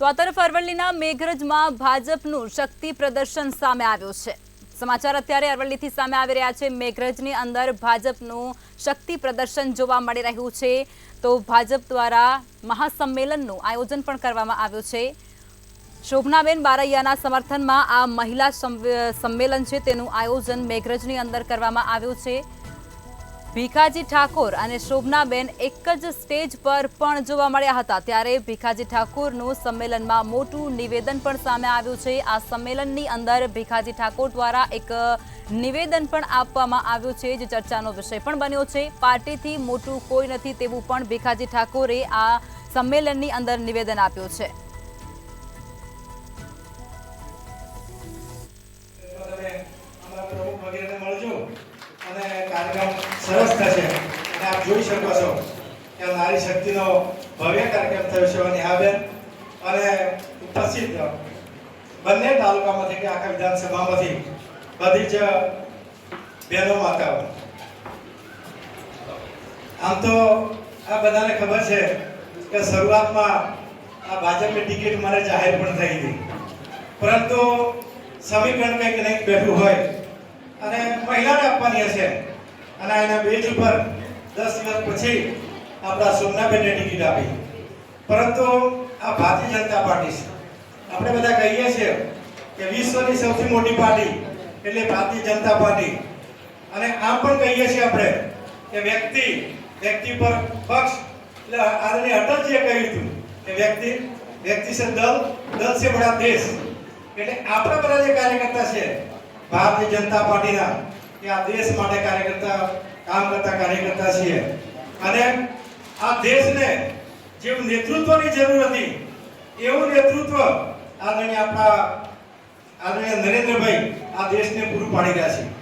તો આ તરફ અરવલ્લીના મેઘરજમાં ભાજપનું શક્તિ પ્રદર્શન સામે આવ્યું છે। સમાચાર અત્યારે અરવલ્લીથી સામે આવી રહ્યા છે। મેઘરજની અંદર ભાજપનું શક્તિ પ્રદર્શન જોવા મળી રહ્યું છે। તો ભાજપ દ્વારા મહાસંમેલનનું આયોજન પણ કરવામાં આવ્યું છે। શોભનાબેન બારૈયાના સમર્થનમાં આ મહિલા સંમેલન છે તેનું આયોજન મેઘરજની અંદર કરવામાં આવ્યું છે। ભીખાજી ઠાકોર અને શોભનાબેન એક જ સ્ટેજ પર પણ જોવા મળ્યા હતા। ત્યારે ભીખાજી ઠાકોરનું સંમેલનમાં મોટું નિવેદન પણ સામે આવ્યું છે। આ સંમેલનની અંદર ભીખાજી ઠાકોર દ્વારા એક નિવેદન પણ આપવામાં આવ્યું છે જે ચર્ચાનો વિષય પણ બન્યો છે। પાર્ટીથી મોટું કોઈ નથી તેવું પણ ભીખાજી ઠાકોરે આ સંમેલનની અંદર નિવેદન આપ્યું છે। कार्यक्रम सरस थशे અને આપ જોઈ શકો છો કે નારી શક્તિનો ભવ્ય કાર્યક્રમ થયો છે નેહાબેન અને ઉપસ્થિત બંને તાલુકામાંથી કે આખા વિધાનસભામાંથી બધી જ બહેનો માતાઓ આમ તો આ બધાને ખબર છે કે શરૂઆતમાં આ ભાજપની ટિકિટ મને જાહેર પણ થઈ હતી પરંતુ સમીકરણ કંઈક નહીં બેઠું હોય અને મહિલાને આપવાની હશે અને એના બેજ ઉપર 10 દિવસ પછી આપણા સોમનાબેનને ટિકિટ આપી પરંતુ આ ભારતીય જનતા પાર્ટી છે આપણે બધા કહીએ છીએ કે વિશ્વની સૌથી મોટી પાર્ટી એટલે ભારતીય જનતા પાર્ટી અને આમ પણ કહીએ છીએ આપણે કે વ્યક્તિ પર પક્ષ એટલે આદરણીય અટલજીએ કહ્યું હતું કે વ્યક્તિ સે દલ સે બડા દેશ એટલે આપણા બધા જે કાર્યકર્તા છે ભારતીય જનતા પાર્ટીના કે આ દેશ માટે કામ કરતા કાર્યકર્તા છીએ અને આ દેશને જેવું નેતૃત્વની જરૂર હતી એવું નેતૃત્વ આદરણીય નરેન્દ્રભાઈ આ દેશને પૂરું પાડી રહ્યા છે।